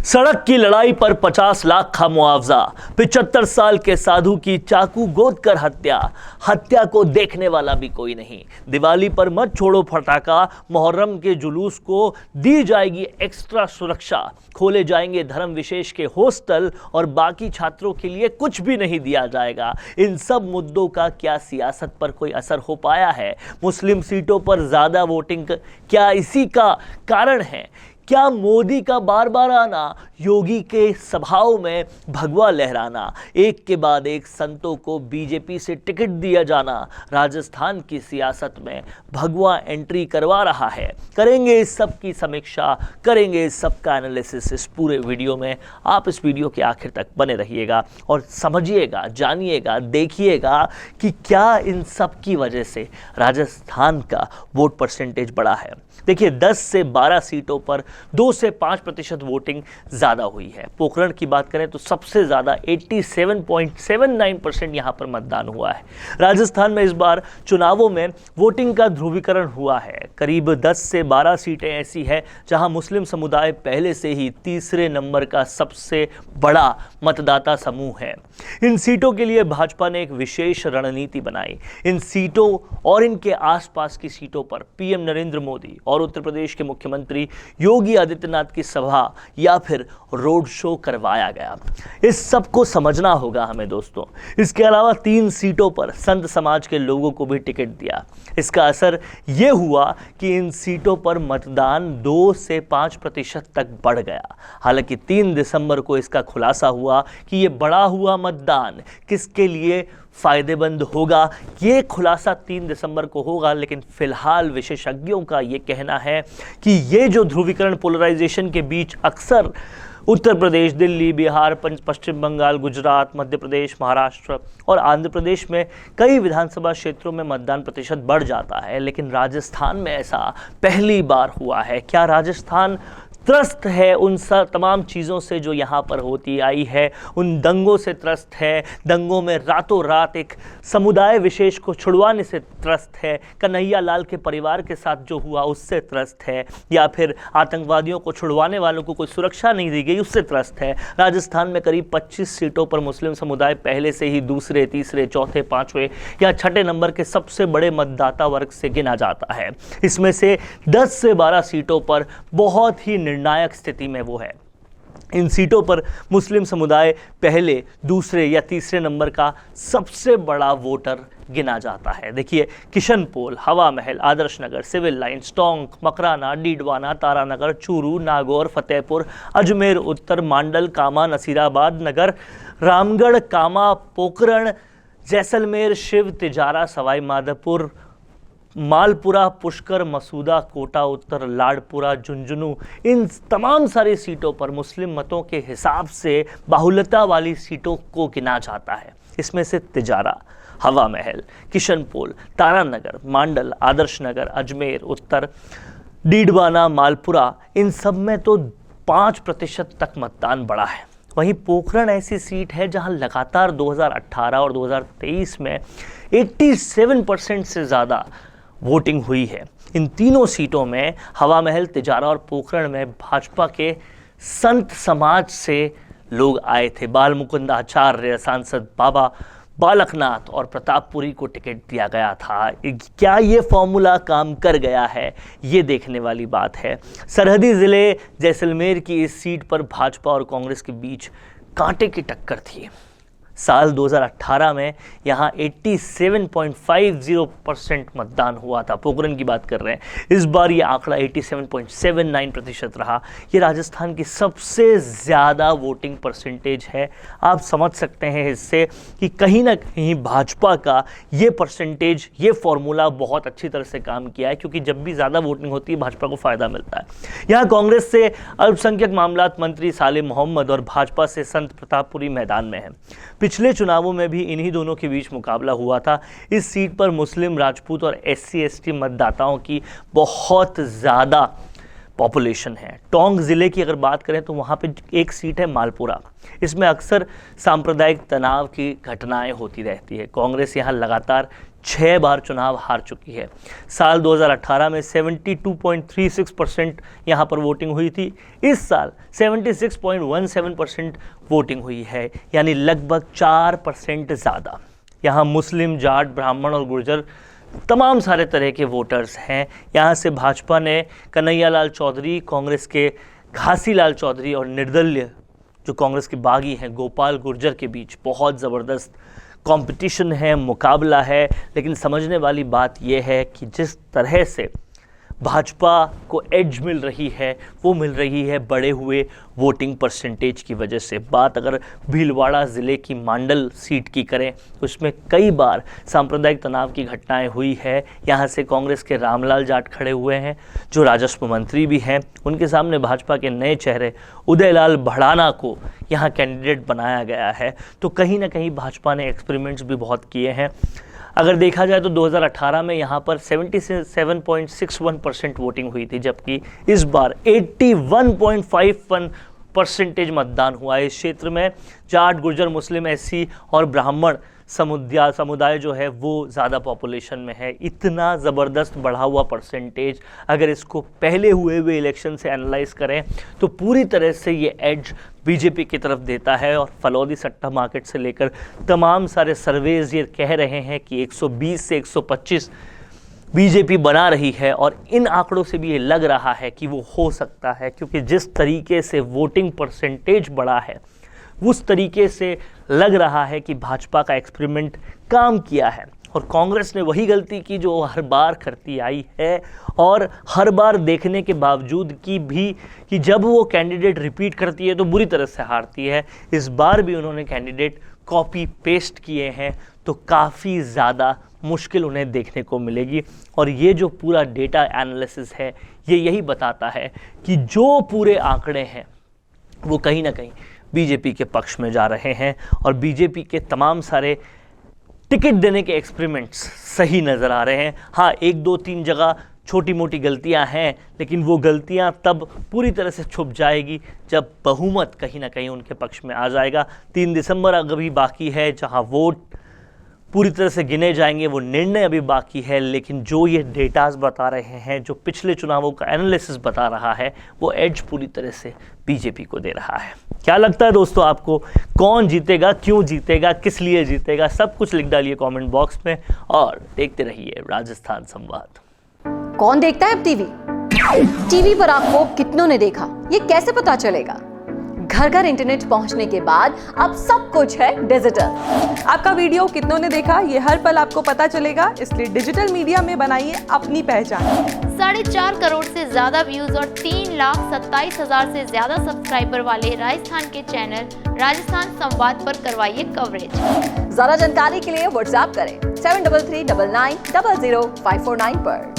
सड़क की लड़ाई पर 50 लाख का मुआवजा, 75 साल के साधु की चाकू गोद कर हत्या, हत्या को देखने वाला भी कोई नहीं। दिवाली पर मत छोड़ो फटाका, मुहर्रम के जुलूस को दी जाएगी एक्स्ट्रा सुरक्षा, खोले जाएंगे धर्म विशेष के हॉस्टल और बाकी छात्रों के लिए कुछ भी नहीं दिया जाएगा। इन सब मुद्दों का क्या सियासत पर कोई असर हो पाया है? मुस्लिम सीटों पर ज्यादा वोटिंग क्या इसी का कारण है? क्या मोदी का बार बार आना, योगी के सभाओं में भगवा लहराना, एक के बाद एक संतों को बीजेपी से टिकट दिया जाना राजस्थान की सियासत में भगवा एंट्री करवा रहा है? करेंगे इस सब की समीक्षा, करेंगे इस सब का एनालिसिस इस पूरे वीडियो में। आप इस वीडियो के आखिर तक बने रहिएगा और समझिएगा, जानिएगा, देखिएगा कि क्या इन सब की वजह से राजस्थान का वोट परसेंटेज बढ़ा है। देखिए, 10 से 12 सीटों पर 2 से 5% वोटिंग ज़्यादा हुई है। पोखरण की बात करें तो सबसे ज़्यादा 87.79% यहाँ पर मतदान हुआ है। राजस्थान में इस बार चुनावों में वोटिंग का ध्रुवीकरण हुआ है। करीब 10 से 12 सीटें ऐसी है जहाँ मुस्लिम समुदाय पहले से ही तीसरे नंबर का सबसे बड़ा मतदाता समूह है। इन सीटों के लिए भाजपा ने एक विशेष रणनीति बनाई। इन सीटों और इनके आसपास की सीटों पर पीएम नरेंद्र मोदी और उत्तर प्रदेश के मुख्यमंत्री योगी आदित्यनाथ की सभा या फिर रोड शो करवाया गया। इस सब को समझना होगा हमें दोस्तों। इसके अलावा 3 सीटों पर संत समाज के लोगों को भी टिकट दिया। इसका असर यह हुआ कि इन सीटों पर मतदान 2 से 5% तक बढ़ गया। हालांकि 3 दिसंबर को इसका खुलासा हुआ कि यह बढ़ा हुआ मतदान किसके लिए फायदेमंद होगा, ये खुलासा 3 दिसंबर को होगा। लेकिन फिलहाल विशेषज्ञों का ये कहना है कि ये जो ध्रुवीकरण, पोलराइजेशन के बीच अक्सर उत्तर प्रदेश, दिल्ली, बिहार, पश्चिम बंगाल, गुजरात, मध्य प्रदेश, महाराष्ट्र और आंध्र प्रदेश में कई विधानसभा क्षेत्रों में मतदान प्रतिशत बढ़ जाता है, लेकिन राजस्थान में ऐसा पहली बार हुआ है। क्या राजस्थान त्रस्त है उन तमाम चीज़ों से जो यहाँ पर होती आई है? उन दंगों से त्रस्त है? दंगों में रातों रात एक समुदाय विशेष को छुड़वाने से त्रस्त है? कन्हैया लाल के परिवार के साथ जो हुआ उससे त्रस्त है? या फिर आतंकवादियों को छुड़वाने वालों को कोई सुरक्षा नहीं दी गई उससे त्रस्त है? राजस्थान में करीब 25 सीटों पर मुस्लिम समुदाय पहले से ही दूसरे, तीसरे, चौथे, पाँचवें या छठे नंबर के सबसे बड़े मतदाता वर्ग से गिना जाता है। इसमें से 10 से 12 सीटों पर बहुत ही निर्णायक स्थिति में वो है। इन सीटों पर मुस्लिम समुदाय पहले, दूसरे या तीसरे नंबर का सबसे बड़ा वोटर गिना जाता है। देखिए, किशनपोल, हवा महल, आदर्श नगर, सिविल लाइंस, टोंक, मकराना, डीडवाना, तारानगर, चूरू, नागौर, फतेहपुर, अजमेर उत्तर, मांडल, कामा, नसीराबाद नगर, रामगढ़, कामा, पोखरण, जैसलमेर, शिव, तिजारा, सवाई माधोपुर, मालपुरा, पुष्कर, मसूदा, कोटा उत्तर, लाडपुरा, झुंझुनू, इन तमाम सारी सीटों पर मुस्लिम मतों के हिसाब से बाहुल्यता वाली सीटों को गिना जाता है। इसमें से तिजारा, हवा महल, किशनपोल, तारानगर, मांडल, आदर्श नगर, अजमेर उत्तर, डीडवाना, मालपुरा, इन सब में तो 5% तक मतदान बढ़ा है। वहीं पोखरण ऐसी सीट है जहां लगातार 2018 और 2023 में 87% से ज़्यादा वोटिंग हुई है। इन तीनों सीटों में, हवा महल, तिजारा और पोखरण में, भाजपा के संत समाज से लोग आए थे। बाल मुकुंद आचार्य, सांसद बाबा बालकनाथ और प्रतापपुरी को टिकट दिया गया था। क्या ये फॉर्मूला काम कर गया है? ये देखने वाली बात है। सरहदी ज़िले जैसलमेर की इस सीट पर भाजपा और कांग्रेस के बीच कांटे की टक्कर थी। साल 2018 में यहाँ 87.50% मतदान हुआ था। पोखरण की बात कर रहे हैं। इस बार ये आंकड़ा 87.79% रहा। ये राजस्थान की सबसे ज़्यादा वोटिंग परसेंटेज है। आप समझ सकते हैं इससे कि कहीं ना कहीं भाजपा का ये परसेंटेज, ये फॉर्मूला बहुत अच्छी तरह से काम किया है, क्योंकि जब भी ज़्यादा वोटिंग होती है भाजपा को फ़ायदा मिलता है। यहाँ कांग्रेस से अल्पसंख्यक मामलात मंत्री सालेह मोहम्मद और भाजपा से संत प्रतापपुरी मैदान में हैं। पिछले चुनावों में भी इन्हीं दोनों के बीच मुकाबला हुआ था। इस सीट पर मुस्लिम, राजपूत और SC/ST मतदाताओं की बहुत ज़्यादा पॉपुलेशन है। टोंक ज़िले की अगर बात करें तो वहाँ पे एक सीट है मालपुरा। इसमें अक्सर सांप्रदायिक तनाव की घटनाएं होती रहती है। कांग्रेस यहाँ लगातार 6 बार चुनाव हार चुकी है। साल 2018 में 72.36% यहाँ पर वोटिंग हुई थी। इस साल 76.17% वोटिंग हुई है, यानी लगभग 4% ज़्यादा। यहाँ मुस्लिम, जाट, ब्राह्मण और गुर्जर तमाम सारे तरह के वोटर्स हैं। यहाँ से भाजपा ने कन्हैया लाल चौधरी, कांग्रेस के घासीलाल चौधरी और निर्दलीय जो कांग्रेस के बागी हैं गोपाल गुर्जर के बीच बहुत ज़बरदस्त कंपटीशन है, मुकाबला है। लेकिन समझने वाली बात यह है कि जिस तरह से भाजपा को एज मिल रही है वो मिल रही है बढ़े हुए वोटिंग परसेंटेज की वजह से। बात अगर भीलवाड़ा ज़िले की मांडल सीट की करें तो इसमें कई बार सांप्रदायिक तनाव की घटनाएं हुई है। यहाँ से कांग्रेस के रामलाल जाट खड़े हुए हैं जो राजस्व मंत्री भी हैं। उनके सामने भाजपा के नए चेहरे उदयलाल भड़ाना को यहाँ कैंडिडेट बनाया गया है। तो कहीं ना कहीं भाजपा ने एक्सपेरिमेंट्स भी बहुत किए हैं। अगर देखा जाए तो 2018 में यहाँ पर 77.61% वोटिंग हुई थी, जबकि इस बार 81.51% मतदान हुआ है। इस क्षेत्र में जाट, गुर्जर, मुस्लिम, एससी और ब्राह्मण समुदाय जो है वो ज़्यादा पॉपुलेशन में है। इतना ज़बरदस्त बढ़ा हुआ परसेंटेज अगर इसको पहले हुए इलेक्शन से एनालाइज करें तो पूरी तरह से ये एज बीजेपी की तरफ देता है। और फलौदी सट्टा मार्केट से लेकर तमाम सारे सर्वेज ये कह रहे हैं कि 120 से 125 बीजेपी बना रही है। और इन आंकड़ों से भी ये लग रहा है कि वो हो सकता है, क्योंकि जिस तरीके से वोटिंग परसेंटेज बढ़ा है उस तरीके से लग रहा है कि भाजपा का एक्सपेरिमेंट काम किया है। और कांग्रेस ने वही गलती की जो हर बार करती आई है, और हर बार देखने के बावजूद कि जब वो कैंडिडेट रिपीट करती है तो बुरी तरह से हारती है। इस बार भी उन्होंने कैंडिडेट कॉपी पेस्ट किए हैं तो काफ़ी ज़्यादा मुश्किल उन्हें देखने को मिलेगी। और ये जो पूरा डेटा एनालिसिस है ये यही बताता है कि जो पूरे आंकड़े हैं वो कहीं ना कहीं बीजेपी के पक्ष में जा रहे हैं। और बीजेपी के तमाम सारे टिकट देने के एक्सपेरिमेंट्स सही नज़र आ रहे हैं। हाँ, 1, 2, 3 जगह छोटी मोटी गलतियां हैं, लेकिन वो गलतियां तब पूरी तरह से छुप जाएगी जब बहुमत कहीं ना कहीं उनके पक्ष में आ जाएगा। 3 दिसंबर अभी बाकी है जहां वोट पूरी तरह से गिने जाएंगे, वो निर्णय अभी बाकी है। लेकिन जो ये डेटाज बता रहे हैं, जो पिछले चुनावों का एनालिसिस बता रहा है, वो एज पूरी तरह से बीजेपी को दे रहा है। क्या लगता है दोस्तों आपको, कौन जीतेगा, क्यों जीतेगा, किस लिए जीतेगा? सब कुछ लिख डालिए कमेंट बॉक्स में और देखते रहिए राजस्थान संवाद। कौन देखता है अब टीवी पर आपको कितनों ने देखा, ये कैसे पता चलेगा? घर घर इंटरनेट पहुंचने के बाद अब सब कुछ है डिजिटल। आपका वीडियो कितनों ने देखा ये हर पल आपको पता चलेगा, इसलिए डिजिटल मीडिया में बनाइए अपनी पहचान। 4.5 करोड़ से ज्यादा व्यूज और 3,27,000 से ज्यादा सब्सक्राइबर वाले राजस्थान के चैनल राजस्थान संवाद पर करवाइए कवरेज। ज्यादा जानकारी के लिए व्हाट्सएप करें 7339900549 पर।